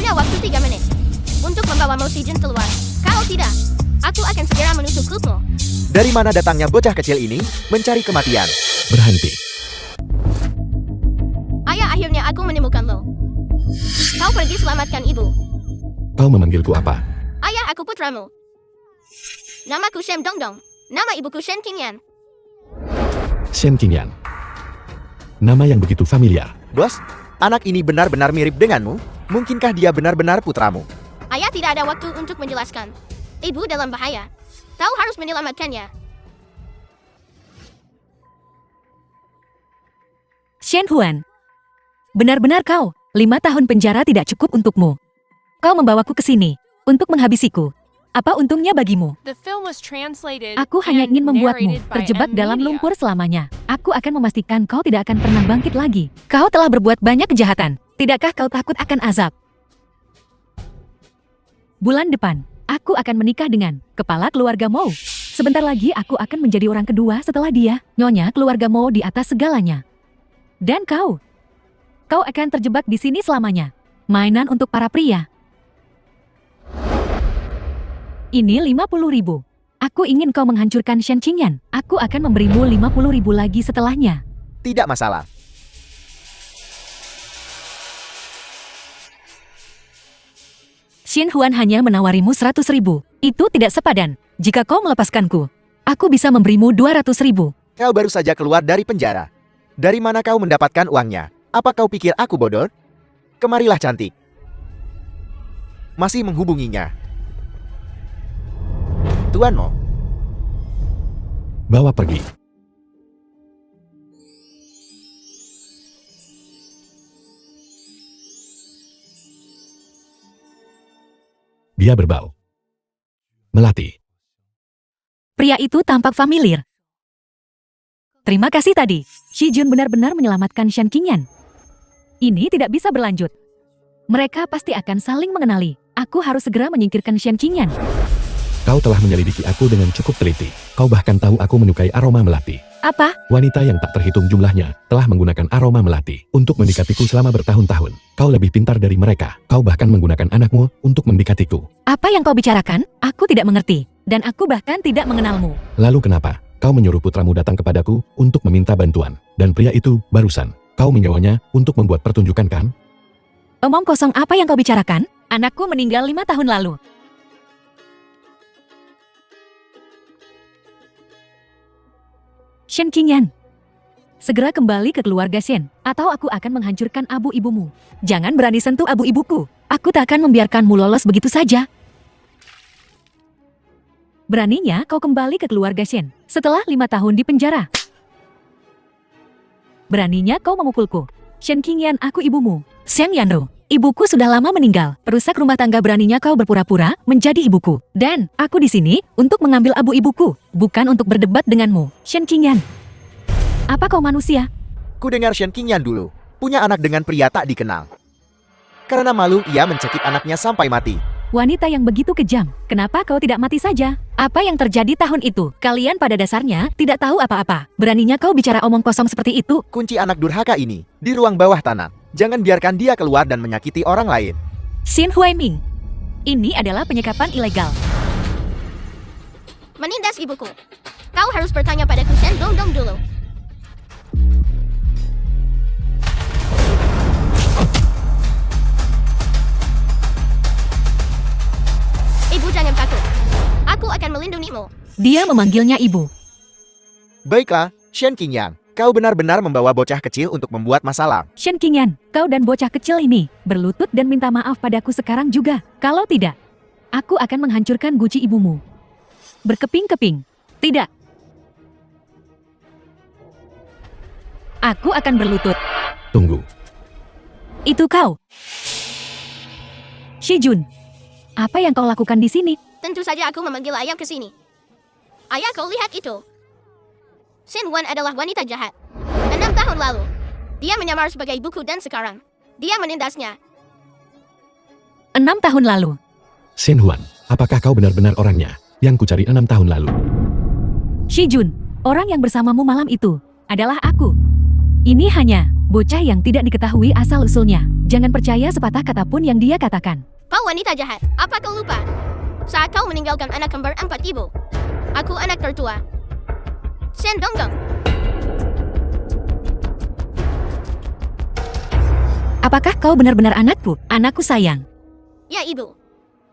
punya waktu 3 menit untuk membawamu si jin keluar. Kalau tidak, aku akan segera menutup klubmu. Dari mana datangnya bocah kecil ini mencari kematian? Berhenti. Ayah, akhirnya aku menemukan lo. Kau pergi selamatkan ibu. Kau memanggilku apa? Ayah, aku putramu. Namaku Shem Dongdong. Nama ibuku Shen Qingyan. Shen Qingyan. Nama yang begitu familiar. Bos, anak ini benar-benar mirip denganmu? Mungkinkah dia benar-benar putramu? Ayah tidak ada waktu untuk menjelaskan. Ibu dalam bahaya. Kau harus menyelamatkannya. Shen Huan. Benar-benar kau, 5 tahun penjara tidak cukup untukmu. Kau membawaku ke sini untuk menghabisiku. Apa untungnya bagimu? Aku hanya ingin membuatmu terjebak dalam lumpur selamanya. Aku akan memastikan kau tidak akan pernah bangkit lagi. Kau telah berbuat banyak kejahatan. Tidakkah kau takut akan azab? Bulan depan, aku akan menikah dengan kepala keluarga Mou. Sebentar lagi aku akan menjadi orang kedua setelah dia. Nyonya keluarga Mou di atas segalanya. Dan kau akan terjebak di sini selamanya. Mainan untuk para pria. Ini 50.000. Aku ingin kau menghancurkan Shen Qingyan. Aku akan memberimu 50.000 lagi setelahnya. Tidak masalah. Shen Huan hanya menawarimu 100.000. Itu tidak sepadan. Jika kau melepaskanku, aku bisa memberimu 200.000. Kau baru saja keluar dari penjara. Dari mana kau mendapatkan uangnya? Apa kau pikir aku bodoh? Kemarilah cantik. Masih menghubunginya. Tuan Mo. Bawa pergi. Dia berbau. Melati. Pria itu tampak familiar. Terima kasih tadi. Shi Jun benar-benar menyelamatkan Shen Qingyan. Ini tidak bisa berlanjut. Mereka pasti akan saling mengenali. Aku harus segera menyingkirkan Shen Qingyan. Kau telah menyelidiki aku dengan cukup teliti. Kau bahkan tahu aku menyukai aroma melati. Apa? Wanita yang tak terhitung jumlahnya telah menggunakan aroma melati untuk mendekatiku selama bertahun-tahun. Kau lebih pintar dari mereka. Kau bahkan menggunakan anakmu untuk mendekatiku. Apa yang kau bicarakan? Aku tidak mengerti. Dan aku bahkan tidak mengenalmu. Lalu kenapa? Kau menyuruh putramu datang kepadaku untuk meminta bantuan. Dan pria itu barusan. Kau menyewanya untuk membuat pertunjukan kan? Omong kosong apa yang kau bicarakan? Anakku meninggal 5 tahun lalu. Shen Qingyan, segera kembali ke keluarga Shen, atau aku akan menghancurkan abu ibumu. Jangan berani sentuh abu ibuku. Aku tak akan membiarkanmu lolos begitu saja. Beraninya kau kembali ke keluarga Shen setelah 5 tahun di penjara. Beraninya kau memukulku. Shen Qingyan, aku ibumu. Xiang Yanru, ibuku sudah lama meninggal. Perusak rumah tangga, beraninya kau berpura-pura menjadi ibuku. Dan aku di sini untuk mengambil abu ibuku, bukan untuk berdebat denganmu. Shen Qingyan, apa kau manusia? Ku dengar Shen Qingyan dulu punya anak dengan pria tak dikenal. Karena malu, ia mencekik anaknya sampai mati. Wanita yang begitu kejam, kenapa kau tidak mati saja? Apa yang terjadi tahun itu? Kalian pada dasarnya tidak tahu apa-apa. Beraninya kau bicara omong kosong seperti itu? Kunci anak durhaka ini di ruang bawah tanah. Jangan biarkan dia keluar dan menyakiti orang lain. Xin Huaiming, ini adalah penyekapan ilegal. Menindas ibuku. Kau harus bertanya padaku Shen Dongdong dulu. Ibu, jangan takut. Aku akan melindungimu. Dia memanggilnya ibu. Baiklah, Shen Qingyan. Kau benar-benar membawa bocah kecil untuk membuat masalah. Shen Qingyan, kau dan bocah kecil ini berlutut dan minta maaf padaku sekarang juga. Kalau tidak, aku akan menghancurkan guci ibumu. Berkeping-keping. Tidak. Aku akan berlutut. Tunggu. Itu kau. Shi Jun, apa yang kau lakukan di sini? Tentu saja aku memanggil ayah ke sini. Ayah, kau lihat itu. Shen Wan adalah wanita jahat. 6 tahun lalu, dia menyamar sebagai ibuku dan sekarang, dia menindasnya. 6 tahun lalu. Shen Huan, apakah kau benar-benar orangnya yang kucari 6 tahun lalu? Shi Jun, orang yang bersamamu malam itu adalah aku. Ini hanya bocah yang tidak diketahui asal-usulnya. Jangan percaya sepatah kata pun yang dia katakan. Kau wanita jahat, apa kau lupa? Saat kau meninggalkan anak kembar 4 ibu, aku anak tertua. Shen Donggong. Apakah kau benar-benar anakku? Anakku sayang. Ya ibu.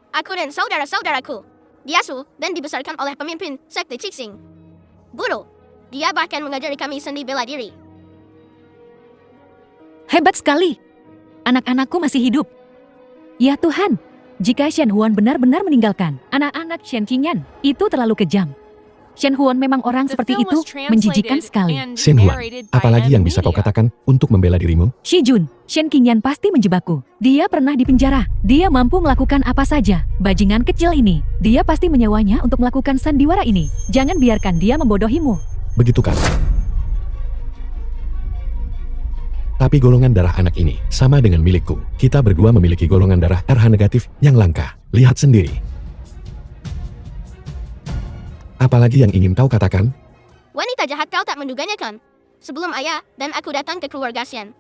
Aku dan saudara-saudaraku diasuh dan dibesarkan oleh pemimpin sekte Cixing. Guru, dia bahkan mengajari kami seni bela diri. Hebat sekali. Anak-anakku masih hidup. Ya Tuhan, jika Shen Huan benar-benar meninggalkan anak-anak Shen Qingyan, itu terlalu kejam. Shen Huan memang orang seperti itu, menjijikan sekali. Shen Huan, apalagi yang bisa kau katakan untuk membela dirimu? Shi Jun, Shen Qingyan pasti menjebakku. Dia pernah dipenjara. Dia mampu melakukan apa saja. Bajingan kecil ini, dia pasti menyewanya untuk melakukan sandiwara ini. Jangan biarkan dia membodohimu. Begitu kan? Tapi golongan darah anak ini sama dengan milikku. Kita berdua memiliki golongan darah RH negatif yang langka. Lihat sendiri. Apalagi yang ingin kau katakan? Wanita jahat, kau tak menduganya kan? Sebelum ayah dan aku datang ke keluarga Shen,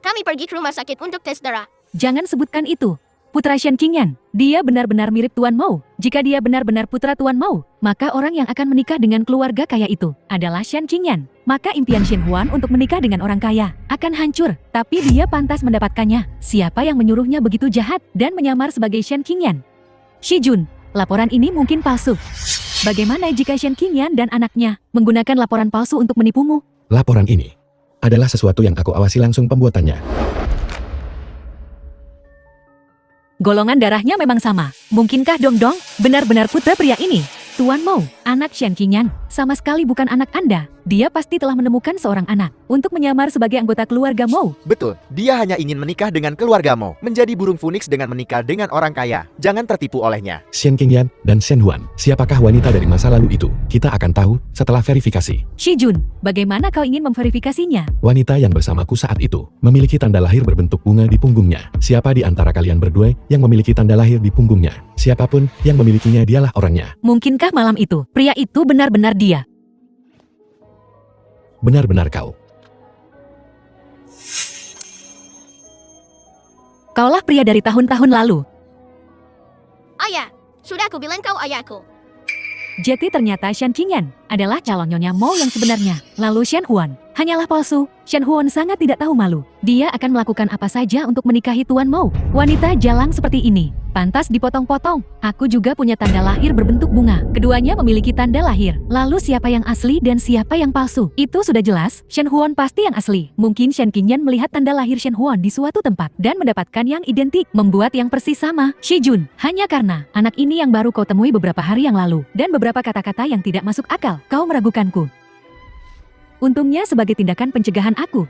kami pergi ke rumah sakit untuk tes darah. Jangan sebutkan itu. Putra Shen Qingyan, dia benar-benar mirip Tuan Mao. Jika dia benar-benar putra Tuan Mao, maka orang yang akan menikah dengan keluarga kaya itu adalah Shen Qingyan. Maka impian Shen Huan untuk menikah dengan orang kaya akan hancur, tapi dia pantas mendapatkannya. Siapa yang menyuruhnya begitu jahat dan menyamar sebagai Shen Qingyan? Shi Jun, laporan ini mungkin palsu. Bagaimana jika Shen Qingyan dan anaknya menggunakan laporan palsu untuk menipumu? Laporan ini adalah sesuatu yang aku awasi langsung pembuatannya. Golongan darahnya memang sama. Mungkinkah Dongdong benar-benar putra pria ini? Tuan Mao, anak Shen Qingyan, sama sekali bukan anak Anda. Dia pasti telah menemukan seorang anak untuk menyamar sebagai anggota keluarga Mao. Betul, dia hanya ingin menikah dengan keluarga Mao, menjadi burung phoenix dengan menikah dengan orang kaya. Jangan tertipu olehnya. Shen Qingyan dan Shen Huan, siapakah wanita dari masa lalu itu? Kita akan tahu setelah verifikasi. Shi Jun, bagaimana kau ingin memverifikasinya? Wanita yang bersamaku saat itu memiliki tanda lahir berbentuk bunga di punggungnya. Siapa di antara kalian berdua yang memiliki tanda lahir di punggungnya? Siapapun yang memilikinya, dialah orangnya. Mungkinkah malam itu, pria itu benar-benar dia? Benar-benar kau. Kaulah pria dari tahun-tahun lalu. Ayah, sudah aku bilang kau ayahku. Jadi ternyata Shen Qingyan adalah calon Nyonya Mao yang sebenarnya. Lalu Shen Huan hanyalah palsu. Shen Huan sangat tidak tahu malu. Dia akan melakukan apa saja untuk menikahi Tuan Mao. Wanita jalang seperti ini pantas dipotong-potong. Aku juga punya tanda lahir berbentuk bunga. Keduanya memiliki tanda lahir. Lalu siapa yang asli dan siapa yang palsu? Itu sudah jelas. Shen Huan pasti yang asli. Mungkin Shen Qingyan melihat tanda lahir Shen Huan di suatu tempat dan mendapatkan yang identik, membuat yang persis sama. Shi Jun, hanya karena anak ini yang baru kau temui beberapa hari yang lalu dan beberapa kata-kata yang tidak masuk akal, kau meragukanku. Untungnya sebagai tindakan pencegahan aku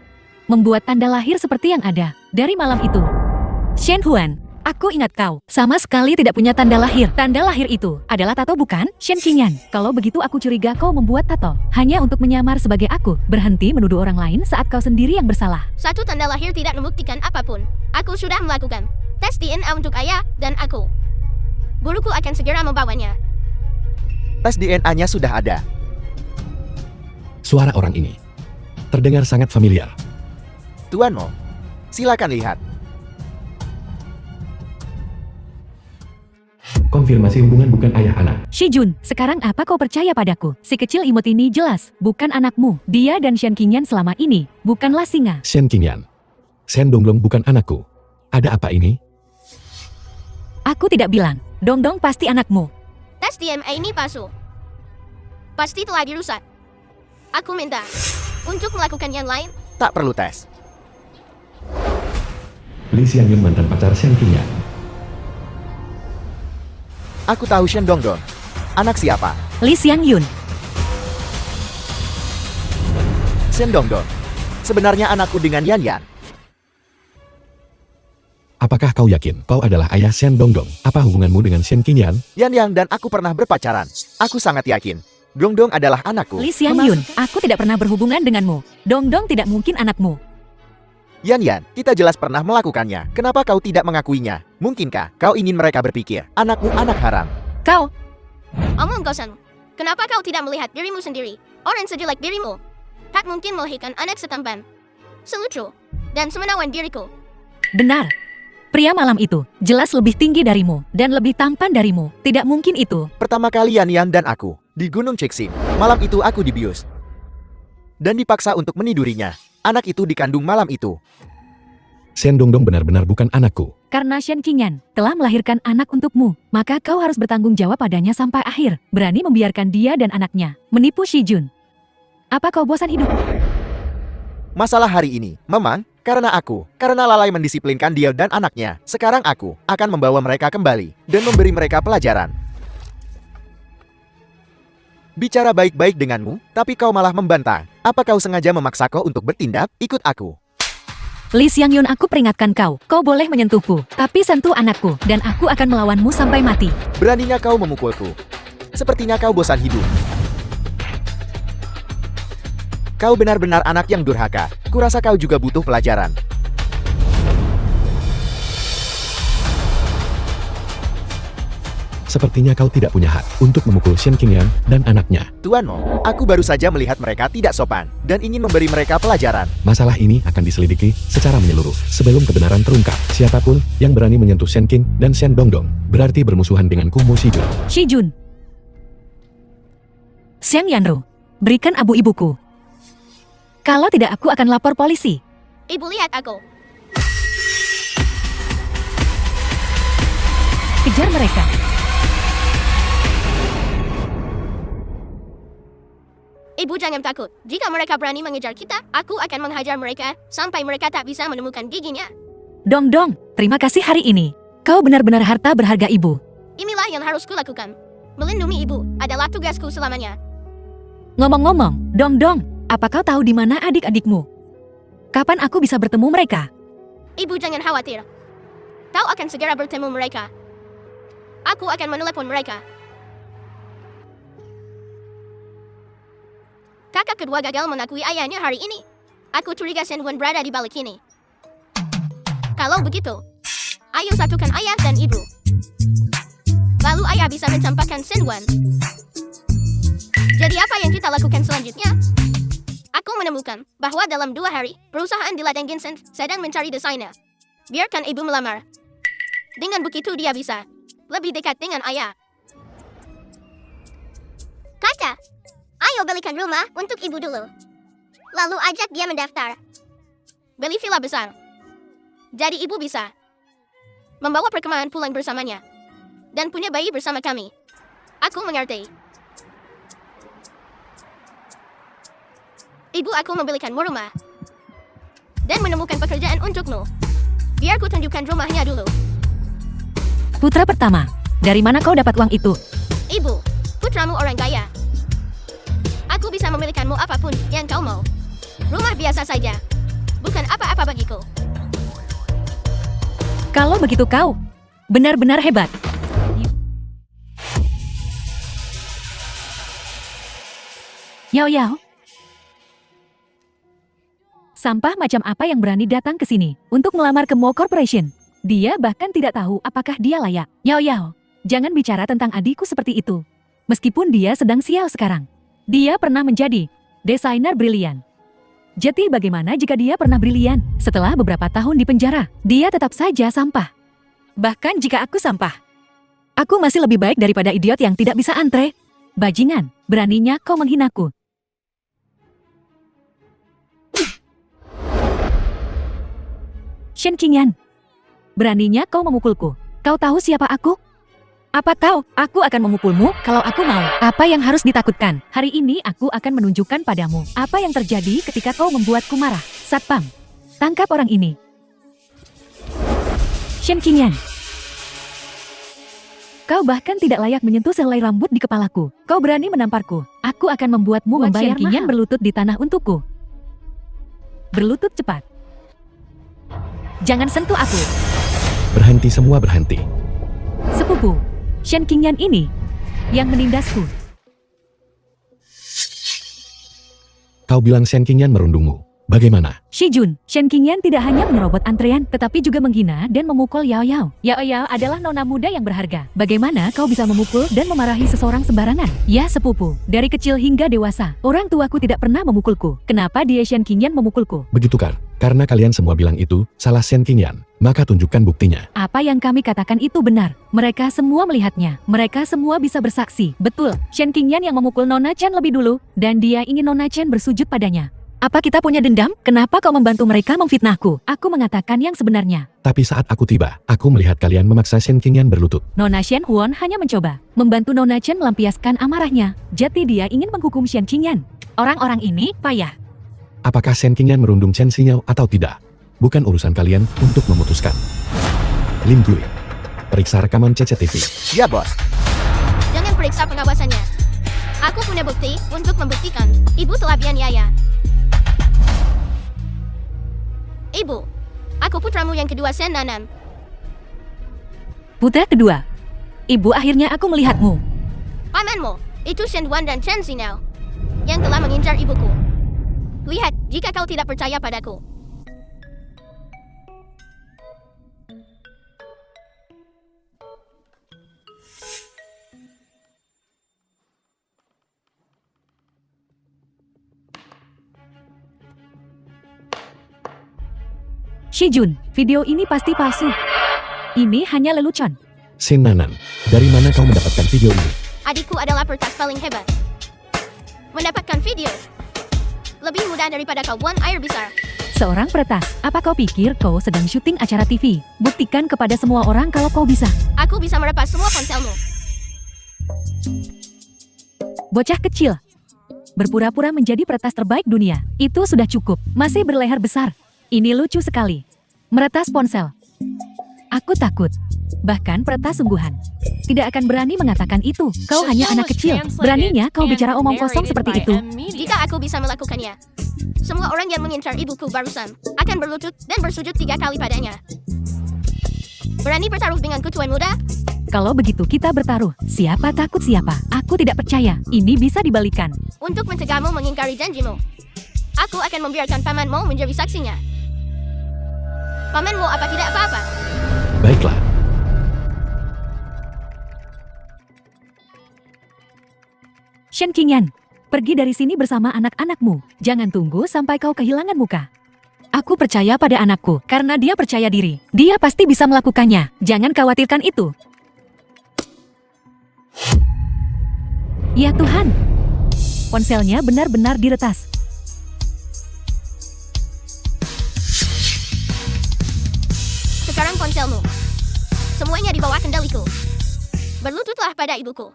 membuat tanda lahir seperti yang ada dari malam itu. Shen Huan, aku ingat kau sama sekali tidak punya tanda lahir. Tanda lahir itu adalah tato, bukan? Shen Qingyan, kalau begitu aku curiga kau membuat tato hanya untuk menyamar sebagai aku. Berhenti menuduh orang lain saat kau sendiri yang bersalah. Satu tanda lahir tidak membuktikan apapun. Aku sudah melakukan tes DNA untuk ayah dan aku. Guruku akan segera membawanya. Tes DNA-nya sudah ada. Suara orang ini terdengar sangat familiar. Tuan Mao, silakan lihat. Konfirmasi hubungan bukan ayah anak. Shi Jun, sekarang apa kau percaya padaku? Si kecil imut ini jelas bukan anakmu. Dia dan Shen Qingyan selama ini bukanlah singa. Shen Qingyan, Shen Donglong bukan anakku. Ada apa ini? Aku tidak bilang. Dongdong pasti anakmu. Tes DNA ini palsu. Pasti telah dirusak. Aku minta untuk melakukan yang lain. Tak perlu tes. Li Xiangyun mantan pacar Shen Qingyan. Aku tahu Shen Dongdong. Anak siapa? Li Xiangyun. Shen Dongdong. Sebenarnya anakku dengan Yan Yan. Apakah kau yakin kau adalah ayah Shen Dongdong? Apa hubunganmu dengan Shen Qingyan? Yan Yan dan aku pernah berpacaran. Aku sangat yakin Dongdong adalah anakku. Li Xiangyun, aku tidak pernah berhubungan denganmu. Dongdong tidak mungkin anakmu. Yan Yan, kita jelas pernah melakukannya. Kenapa kau tidak mengakuinya? Mungkinkah kau ingin mereka berpikir anakmu anak haram? Kau, Omong kosong. Kenapa kau tidak melihat dirimu sendiri? Orang sejelek dirimu tak mungkin melahirkan anak setampan, selucu, dan semenawan diriku. Benar. Pria malam itu jelas lebih tinggi darimu dan lebih tampan darimu. Tidak mungkin itu. Pertama kali Yan dan aku di Gunung Ceksim. Malam itu aku dibius dan dipaksa untuk menidurinya. Anak itu dikandung malam itu. Shen Dongdong benar-benar bukan anakku. Karena Shen Qingyan telah melahirkan anak untukmu, maka kau harus bertanggung jawab padanya sampai akhir. Berani membiarkan dia dan anaknya menipu Shi Jun. Apa kau bosan hidup? Masalah hari ini, memang, karena lalai mendisiplinkan dia dan anaknya. Sekarang aku akan membawa mereka kembali dan memberi mereka pelajaran. Bicara baik-baik denganmu, tapi kau malah membantah. Apa kau sengaja memaksaku untuk bertindak? Ikut aku. Li Xiangyun, aku peringatkan kau. Kau boleh menyentuhku, tapi sentuh anakku, dan aku akan melawanmu sampai mati. Beraninya kau memukulku. Sepertinya kau bosan hidup. Kau benar-benar anak yang durhaka. Kurasa kau juga butuh pelajaran. Sepertinya kau tidak punya hak untuk memukul Shen Qingyan dan anaknya. Tuan Mo, aku baru saja melihat mereka tidak sopan dan ingin memberi mereka pelajaran. Masalah ini akan diselidiki secara menyeluruh sebelum kebenaran terungkap. Siapapun yang berani menyentuh Shen Qing dan Shen Dongdong berarti bermusuhan dengan Kumo Shi Jun. Shi Jun. Xiang Yanru, berikan abu ibuku. Kalau tidak aku akan lapor polisi. Ibu lihat aku. Kejar mereka. Ibu jangan takut. Jika mereka berani mengejar kita, aku akan menghajar mereka sampai mereka tak bisa menemukan giginya. Dongdong, terima kasih hari ini. Kau benar-benar harta berharga ibu. Inilah yang harus kulakukan. Melindungi ibu adalah tugasku selamanya. Ngomong-ngomong, Dongdong, apa kau tahu di mana adik-adikmu? Kapan aku bisa bertemu mereka? Ibu jangan khawatir. Kau akan segera bertemu mereka. Aku akan menelepon mereka. Kakak kedua gagal mengakui ayahnya hari ini. Aku curiga Shen Wen berada di balik ini. Kalau begitu, ayo satukan ayah dan ibu. Lalu ayah bisa mencampakkan Shen Wen. Jadi apa yang kita lakukan selanjutnya? Aku menemukan bahwa dalam 2 hari, perusahaan di ladang Ginseng sedang mencari desainer. Biarkan ibu melamar. Dengan begitu dia bisa lebih dekat dengan ayah. Kakak, ayo belikan rumah untuk ibu dulu. Lalu ajak dia mendaftar. Beli villa besar. Jadi ibu bisa membawa perkemahan pulang bersamanya. Dan punya bayi bersama kami. Aku mengerti. Ibu aku membelikanmu rumah. Dan menemukan pekerjaan untukmu. Biar ku tunjukkan rumahnya dulu. Putra pertama, dari mana kau dapat uang itu? Ibu, putramu orang kaya. Aku bisa membelikanmu apapun yang kau mau. Rumah biasa saja. Bukan apa-apa bagiku. Kalau begitu kau benar-benar hebat. Yao Yao. Sampah macam apa yang berani datang ke sini untuk melamar ke Mo Corporation? Dia bahkan tidak tahu apakah dia layak. Yao Yao, jangan bicara tentang adikku seperti itu. Meskipun dia sedang sial sekarang. Dia pernah menjadi desainer brilian. Jadi bagaimana jika dia pernah brilian? Setelah beberapa tahun di penjara, dia tetap saja sampah. Bahkan jika aku sampah, aku masih lebih baik daripada idiot yang tidak bisa antre. Bajingan, beraninya kau menghinaku. Shen Qingyan, beraninya kau memukulku. Kau tahu siapa aku? Apa kau? Aku akan memukulmu kalau aku mau. Apa yang harus ditakutkan? Hari ini aku akan menunjukkan padamu apa yang terjadi ketika kau membuatku marah. Satpam, tangkap orang ini. Shen Qingyan, kau bahkan tidak layak menyentuh sehelai rambut di kepalaku. Kau berani menamparku. Aku akan membuatmu membayar Shen Qingyan berlutut di tanah untukku. Berlutut cepat. Jangan sentuh aku. Berhenti semua, berhenti. Sepupu, Shen Qingyan ini yang menindasku. Kau bilang Shen Qingyan merundungmu. Bagaimana? Shi Jun, Shen Qingyan tidak hanya menyerobot antrean, tetapi juga menghina dan memukul Yao Yao. Yao Yao adalah nona muda yang berharga. Bagaimana kau bisa memukul dan memarahi seseorang sembarangan? Ya sepupu, dari kecil hingga dewasa, orang tuaku tidak pernah memukulku. Kenapa dia Shen Qingyan memukulku? Begitu Kar, karena kalian semua bilang itu salah Shen Qingyan. Maka tunjukkan buktinya. Apa yang kami katakan itu benar. Mereka semua melihatnya. Mereka semua bisa bersaksi. Betul, Shen Qingyan yang memukul Nona Chen lebih dulu, dan dia ingin Nona Chen bersujud padanya. Apa kita punya dendam? Kenapa kau membantu mereka memfitnahku? Aku mengatakan yang sebenarnya. Tapi saat aku tiba, aku melihat kalian memaksa Shen Qingyan berlutut. Nona Shen Huan hanya mencoba membantu Nona Chen melampiaskan amarahnya. Jadi dia ingin menghukum Shen Qingyan. Orang-orang ini payah. Apakah Shen Qingyan merundung Chen Xinyao atau tidak? Bukan urusan kalian untuk memutuskan. Lim Gui, periksa rekaman CCTV. Ya, bos. Jangan periksa pengawasannya. Aku punya bukti untuk membuktikan ibu telah dianiaya. Ibu, aku putramu yang kedua Shen Nanam. Putra kedua. Ibu, akhirnya aku melihatmu. Pamanmu, itu Shen Duan dan Chen Xinyao yang telah mengincar ibuku. Lihat, jika kau tidak percaya padaku. Shijun, video ini pasti palsu. Ini hanya lelucon. Shen Nanan, dari mana kau mendapatkan video ini? Adikku adalah pertas paling hebat. Mendapatkan video lebih mudah daripada kau buang air besar. Seorang peretas, apa kau pikir kau sedang syuting acara TV? Buktikan kepada semua orang kalau kau bisa. Aku bisa merepas semua ponselmu. Bocah kecil. Berpura-pura menjadi peretas terbaik dunia. Itu sudah cukup. Masih berleher besar. Ini lucu sekali. Meretas ponsel. Aku takut. Bahkan peretas sungguhan. Tidak akan berani mengatakan itu. Kau hanya anak kecil. Beraninya kau bicara omong kosong seperti itu. Jika aku bisa melakukannya, semua orang yang mengincar ibuku barusan akan berlutut dan bersujud 3 kali padanya. Berani bertaruh denganku, tuan muda? Kalau begitu kita bertaruh. Siapa takut siapa? Aku tidak percaya. Ini bisa dibalikan. Untuk mencegahmu mengingkari janjimu, aku akan membiarkan pamanmu menjadi saksinya. Pamanmu apa tidak apa-apa? Baiklah. Shen Qingyan, pergi dari sini bersama anak-anakmu. Jangan tunggu sampai kau kehilangan muka. Aku percaya pada anakku karena dia percaya diri. Dia pasti bisa melakukannya. Jangan khawatirkan itu. Ya Tuhan. Ponselnya benar-benar diretas. Sekarang ponselmu. Semuanya di bawah kendaliku. Berlututlah pada ibuku.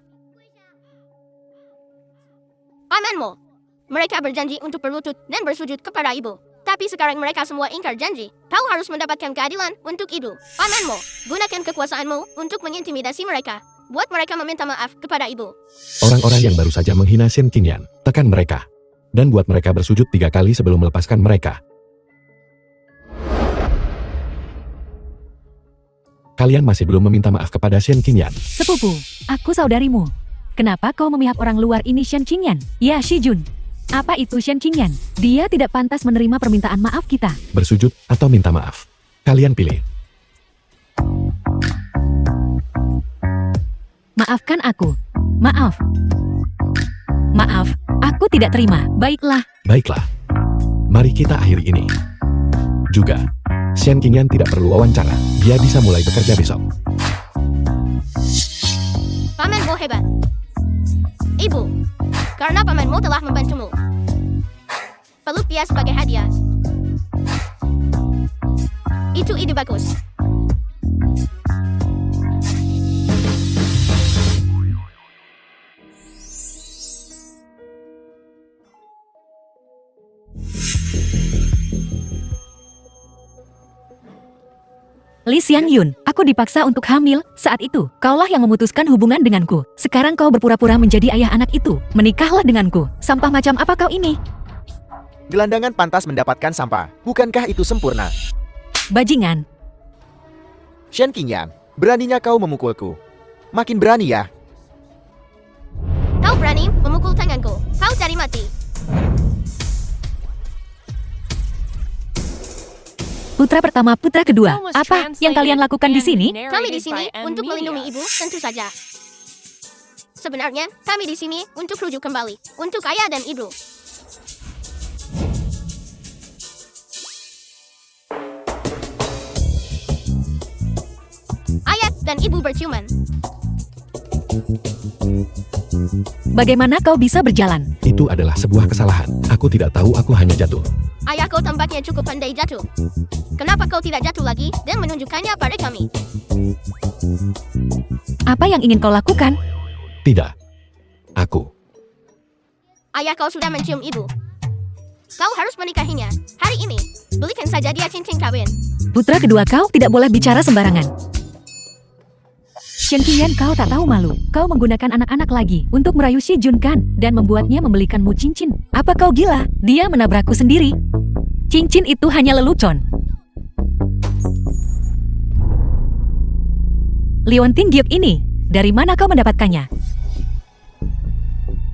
Pamanmu. Mereka berjanji untuk berlutut dan bersujud kepada ibu. Tapi sekarang mereka semua ingkar janji. Kau harus mendapatkan keadilan untuk ibu. Pamanmu, gunakan kekuasaanmu untuk mengintimidasi mereka. Buat mereka meminta maaf kepada ibu. Orang-orang yang baru saja menghina Shen Qingyan, tekan mereka. Dan buat mereka bersujud 3 kali sebelum melepaskan mereka. Kalian masih belum meminta maaf kepada Shen Qingyan. Sepupu, aku saudarimu. Kenapa kau memihak orang luar ini Shen Qingyan? Ya Shijun. Apa itu Shen Qingyan? Dia tidak pantas menerima permintaan maaf kita. Bersujud atau minta maaf. Kalian pilih. Maafkan aku. Maaf. Maaf, aku tidak terima. Baiklah. Baiklah. Mari kita akhiri ini. Juga, Shen Qingyan tidak perlu wawancara. Dia bisa mulai bekerja besok. Pamanmu hebat. Ibu, karena pamanmu telah membantumu. Peluk dia sebagai hadiah. Itu ide bagus. Li Xiangyun, aku dipaksa untuk hamil. Saat itu, kaulah yang memutuskan hubungan denganku. Sekarang kau berpura-pura menjadi ayah anak itu. Menikahlah denganku. Sampah macam apa kau ini? Gelandangan pantas mendapatkan sampah. Bukankah itu sempurna? Bajingan. Shen Qingyan, beraninya kau memukulku. Makin berani ya. Kau berani memukul tanganku. Kau cari mati. Putra pertama, putra kedua. Apa yang kalian lakukan di sini? Kami di sini untuk melindungi ibu, tentu saja. Sebenarnya, kami di sini untuk rujuk kembali. Untuk ayah dan ibu. dan ibu berciuman. Bagaimana kau bisa berjalan? Itu adalah sebuah kesalahan. Aku tidak tahu, aku hanya jatuh. Ayah kau tampaknya cukup pandai jatuh. Kenapa kau tidak jatuh lagi dan menunjukkannya pada kami? Apa yang ingin kau lakukan? Tidak. Aku. Ayah kau sudah mencium ibu. Kau harus menikahinya. Hari ini, belikan saja dia cincin kawin. Putra kedua kau tidak boleh bicara sembarangan. Shen Qingyan, kau tak tahu malu. Kau menggunakan anak-anak lagi untuk merayu Shi Jun kan dan membuatnya membelikanmu cincin. Apa kau gila? Dia menabrakku sendiri. Cincin itu hanya lelucon. Leontin Giok ini, dari mana kau mendapatkannya?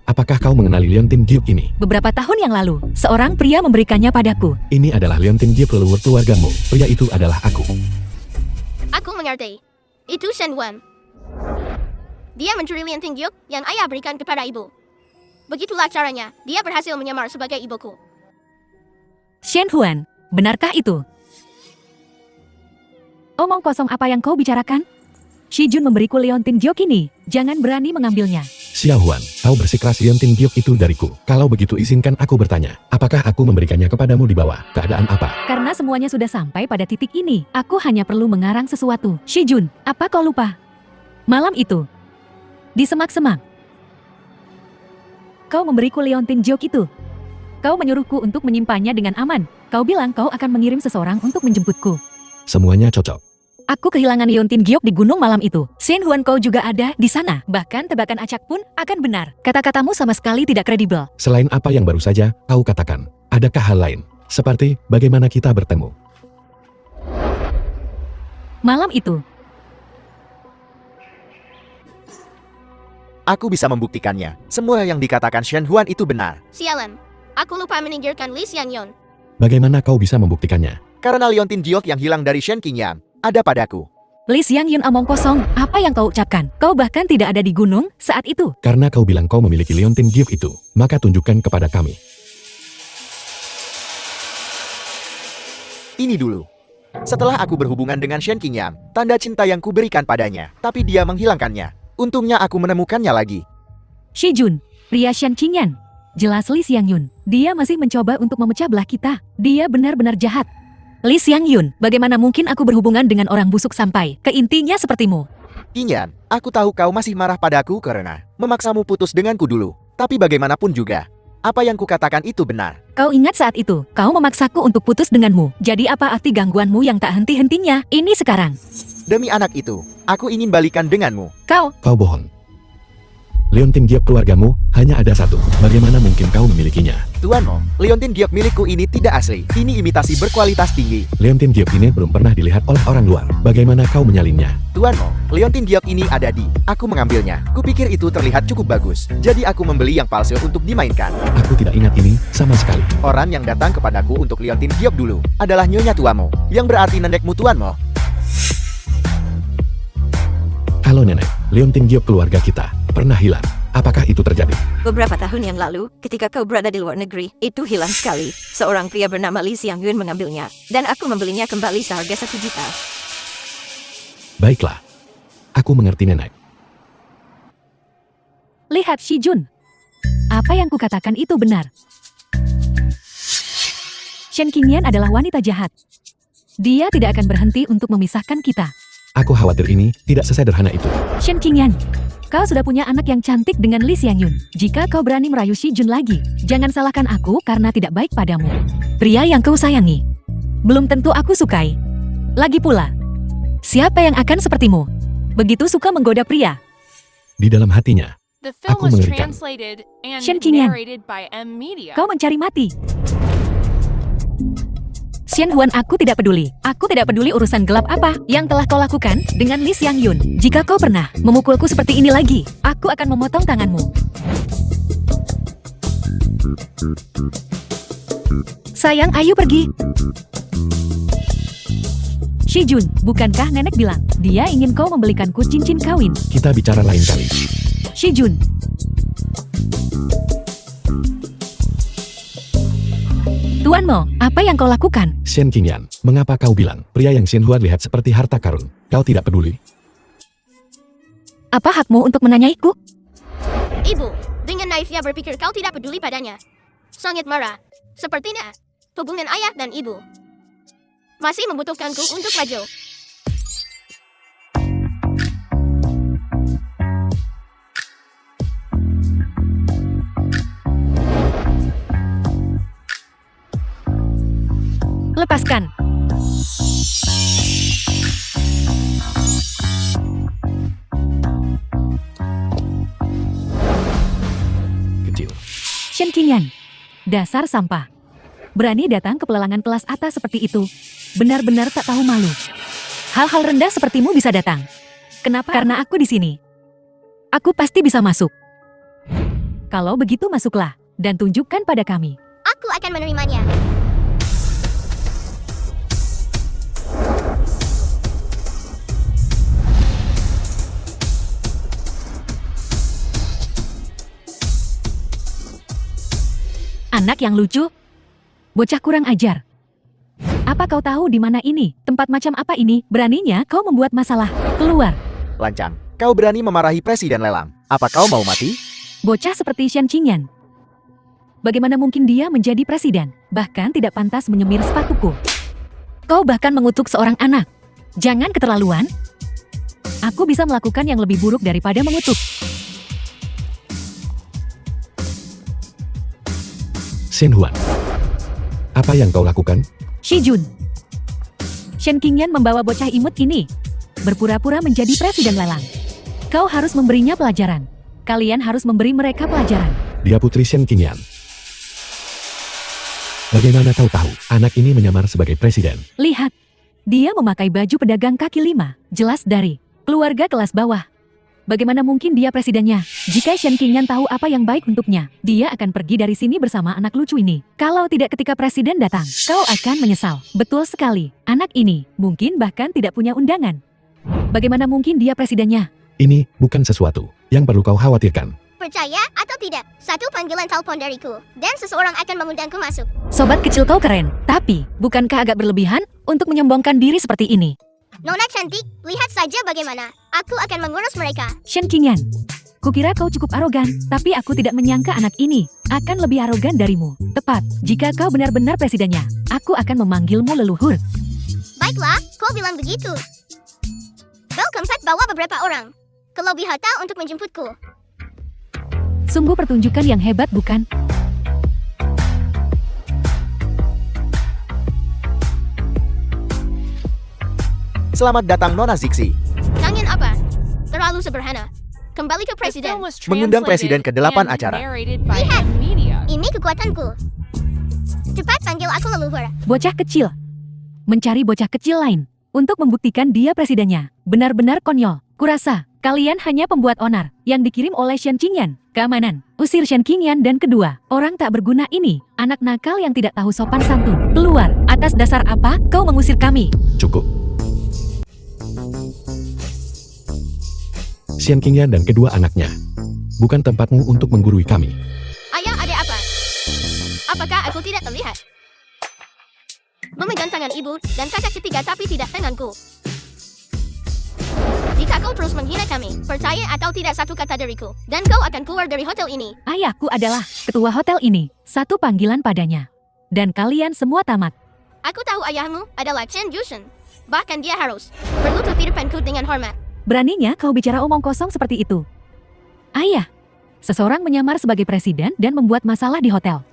Apakah kau mengenali Leontin Giok ini? Beberapa tahun yang lalu, seorang pria memberikannya padaku. Ini adalah Leontin Giok, leluhur keluargamu. Pria itu adalah aku. Aku mengerti. Itu Shen Huan. Dia mencuri Leontin Giok yang ayah berikan kepada ibu. Begitulah caranya, dia berhasil menyamar sebagai ibuku. Shen Huan, benarkah itu? Omong kosong apa yang kau bicarakan? Shi Jun memberiku Leontin Giok ini, jangan berani mengambilnya. Xiao Huan, kau bersikeras Leontin Giok itu dariku. Kalau begitu izinkan aku bertanya, apakah aku memberikannya kepadamu di bawah keadaan apa? Karena semuanya sudah sampai pada titik ini, aku hanya perlu mengarang sesuatu. Shi Jun, apa kau lupa? Malam itu, di semak-semak, kau memberiku Leontin Giok itu. Kau menyuruhku untuk menyimpannya dengan aman. Kau bilang kau akan mengirim seseorang untuk menjemputku. Semuanya cocok. Aku kehilangan Leontin Giok di gunung malam itu. Shen Huan, kau juga ada di sana. Bahkan tebakan acak pun akan benar. Kata-katamu sama sekali tidak kredibel. Selain apa yang baru saja kau katakan, adakah hal lain? Seperti bagaimana kita bertemu? Malam itu, Aku bisa membuktikannya. Semua yang dikatakan Shen Huan itu benar. Sialan, aku lupa menyingkirkan Li Xiangyon. Bagaimana kau bisa membuktikannya? Karena Leontin Giok yang hilang dari Shen Qingyan ada padaku. Li Xiangyun, omong kosong. Apa yang kau ucapkan? Kau bahkan tidak ada di gunung saat itu. Karena kau bilang kau memiliki Leontin Giok itu, maka tunjukkan kepada kami. Ini dulu. Setelah aku berhubungan dengan Shen Qingyan, tanda cinta yang kuberikan padanya, tapi dia menghilangkannya. Untungnya aku menemukannya lagi. Shi Jun, pria Shen Qingyan. Jelas Li Xiangyun. Dia masih mencoba untuk memecah belah kita. Dia benar-benar jahat. Li Xiangyun, bagaimana mungkin aku berhubungan dengan orang busuk sampai ke intinya sepertimu? Qingyan, aku tahu kau masih marah padaku karena memaksamu putus denganku dulu. Tapi bagaimanapun juga, apa yang kukatakan itu benar. Kau ingat saat itu, kau memaksaku untuk putus denganmu. Jadi apa arti gangguanmu yang tak henti-hentinya ini sekarang? Demi anak itu, aku ingin balikan denganmu. Kau Bohong. Leontin Giok keluargamu hanya ada satu. Bagaimana mungkin kau memilikinya? Tuan Mo, Leontin Giok milikku ini tidak asli. Ini imitasi berkualitas tinggi. Leontin Giok ini belum pernah dilihat oleh orang luar. Bagaimana kau menyalinnya? Tuan Mo, Leontin Giok ini ada di. Aku mengambilnya. Kupikir itu terlihat cukup bagus. Jadi aku membeli yang palsu untuk dimainkan. Aku tidak ingat ini sama sekali. Orang yang datang kepadaku untuk Leontin Giok dulu adalah Nyonya Tuamo, yang berarti nenekmu Tuan Mo. Halo nenek, Leontin Giok keluarga kita pernah hilang. Apakah itu terjadi? Beberapa tahun yang lalu, ketika kau berada di luar negeri, itu hilang sekali. Seorang pria bernama Li Xiangyun mengambilnya, dan aku membelinya kembali seharga 1 juta. Baiklah. Aku mengerti nenek. lihat Shi Jun. Apa yang kukatakan itu benar. Shen Qingyan adalah wanita jahat. Dia tidak akan berhenti untuk memisahkan kita. Aku khawatir ini tidak sesederhana itu. Shen Qingyan, kau sudah punya anak yang cantik dengan Li Xiangyun. Jika kau berani merayu Shi Jun lagi, jangan salahkan aku karena tidak baik padamu. Pria yang kau sayangi, belum tentu aku sukai. Lagi pula, siapa yang akan sepertimu? Begitu suka menggoda pria. Di dalam hatinya, The film Aku was mengerikan. translated and Shen Qingyan. narrated by M Media. Kau mencari mati. Shen Huan, aku tidak peduli. Aku tidak peduli urusan gelap apa yang telah kau lakukan dengan Li Xiangyun. Jika kau pernah memukulku seperti ini lagi, aku akan memotong tanganmu. Sayang, ayo pergi. Shi Jun, bukankah nenek bilang dia ingin kau membelikanku cincin kawin? kita bicara lain kali. Shi Jun. Tuan Mo, apa yang kau lakukan? Shen Qingyan, mengapa kau bilang pria yang Shen Hua lihat seperti harta karun? Kau tidak peduli? Apa hakmu untuk menanyaiku? Ibu, dengan naifnya berpikir kau tidak peduli padanya. Sangat marah. Sepertinya, hubungan ayah dan ibu masih membutuhkanku untuk maju. Lepaskan. Kecil. Shen Qingyan, dasar sampah. Berani datang ke pelelangan kelas atas seperti itu. Benar-benar tak tahu malu. Hal-hal rendah sepertimu bisa datang. Kenapa? Karena aku di sini. Aku pasti bisa masuk. Kalau begitu masuklah dan tunjukkan pada kami. Aku akan menerimanya. Anak yang lucu. Bocah kurang ajar. Apa kau tahu di mana ini? Tempat macam apa ini? Beraninya kau membuat masalah. Keluar. Lancang, kau berani memarahi presiden lelang. Apa kau mau mati? Bocah seperti Shen Qingyan. Bagaimana mungkin dia menjadi presiden? Bahkan tidak pantas menyemir sepatuku. Kau bahkan mengutuk seorang anak. Jangan keterlaluan. Aku bisa melakukan yang lebih buruk daripada mengutuk. Shen Huan. Apa yang kau lakukan? Shi Jun. Shen Qingyan membawa bocah imut ini. Berpura-pura menjadi presiden lelang. Kau harus memberinya pelajaran. Kalian harus memberi mereka pelajaran. Dia putri Shen Qingyan. Bagaimana kau tahu anak ini menyamar sebagai presiden? Lihat. Dia memakai baju pedagang kaki lima. Jelas dari keluarga kelas bawah. Bagaimana mungkin dia presidennya? Jika Shen Qingyan tahu apa yang baik untuknya, dia akan pergi dari sini bersama anak lucu ini. Kalau tidak ketika presiden datang, kau akan menyesal. Betul sekali. Anak ini mungkin bahkan tidak punya undangan. Bagaimana mungkin dia presidennya? Ini bukan sesuatu yang perlu kau khawatirkan. Percaya atau tidak, satu panggilan telepon dariku, dan seseorang akan mengundangku masuk. Sobat kecil kau keren, tapi bukankah agak berlebihan untuk menyombongkan diri seperti ini? Nona cantik, lihat saja bagaimana. Aku akan mengurus mereka. Shen Qingyan, kukira kau cukup arogan, tapi aku tidak menyangka anak ini akan lebih arogan darimu. Tepat, jika kau benar-benar presidennya, aku akan memanggilmu leluhur. Baiklah, kau bilang begitu. Welcome Pat bawa beberapa orang ke lobi hotel untuk menjemputku. Sungguh pertunjukan yang hebat, bukan? Selamat datang Nona Zixi. Tangan apa? Terlalu sederhana. Kembali ke The presiden. film was Mengundang presiden ke 8 translated acara. and narrated by Lihat. M Media. Ini kekuatanku. Cepat panggil aku leluhur. Bocah kecil. Mencari bocah kecil lain untuk membuktikan dia presidennya. Benar-benar konyol. Kurasa, kalian hanya pembuat onar yang dikirim oleh Shen Qingyan. Keamanan, usir Shen Qingyan dan kedua orang tak berguna ini. Anak nakal yang tidak tahu sopan santun. Keluar, atas dasar apa kau mengusir kami? Cukup. Shen Qingyan dan kedua anaknya. Bukan tempatmu untuk menggurui kami. Ayah, ada apa? Apakah aku tidak terlihat? Memegang tangan ibu dan kakak ketiga tapi tidak tanganku. Jika kau terus menghina kami, percaya atau tidak satu kata dariku, dan kau akan keluar dari hotel ini. Ayahku adalah ketua hotel ini. Satu panggilan padanya. Dan kalian semua tamat. Aku tahu ayahmu adalah Chen Yushen. Bahkan dia harus berlutut di depanku dengan hormat. Beraninya kau bicara omong kosong seperti itu. Ayah, seseorang menyamar sebagai presiden dan membuat masalah di hotel.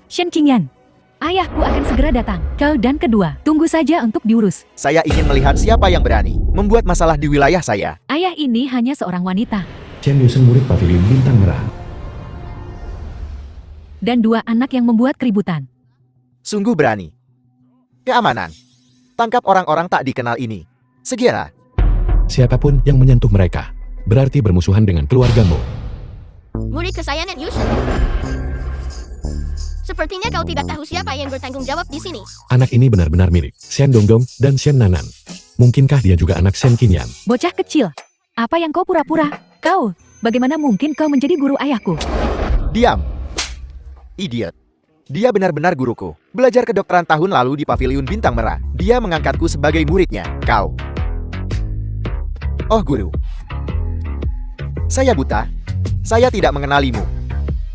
Shen Qingyan, ayahku akan segera datang. Kau dan kedua, tunggu saja untuk diurus. Saya ingin melihat siapa yang berani membuat masalah di wilayah saya. Ayah ini hanya seorang wanita. Chen Yusen murid pavilion bintang merah. Dan dua anak yang membuat keributan. Sungguh berani. Keamanan. Tangkap orang-orang tak dikenal ini. Segera. Siapapun yang menyentuh mereka, berarti bermusuhan dengan keluargamu. Murid kesayangan Yushen. Sepertinya kau tidak tahu siapa yang bertanggung jawab di sini. Anak ini benar-benar milik Shen Dongdong dan Shen Nanan. Mungkinkah dia juga anak Shen Qingyan? Bocah kecil, apa yang kau pura-pura? Kau, bagaimana mungkin kau menjadi guru ayahku? Diam. Idiot. Dia benar-benar guruku. Belajar kedokteran tahun lalu di Paviliun Bintang Merah. Dia mengangkatku sebagai muridnya. Kau. Oh guru. Saya buta. Saya tidak mengenalimu.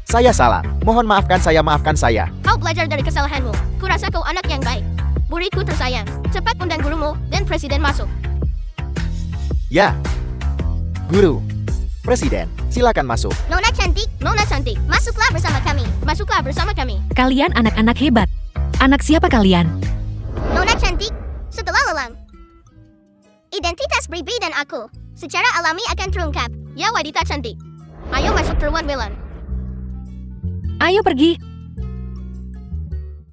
Saya salah. Mohon maafkan saya, maafkan saya. Kau belajar dari kesalahanmu. Kurasa kau anak yang baik. Muridku tersayang. Cepat undang gurumu dan presiden masuk. Ya. Guru. Presiden, silakan masuk. Nona cantik, masuklah bersama kami. Masuklah bersama kami. Kalian anak-anak hebat. Anak siapa kalian? Nona cantik, setelah lelang. Identitas Bribi dan aku secara alami akan terungkap. Ya wanita cantik. Ayo masuk ke ruang Milan. Ayo pergi.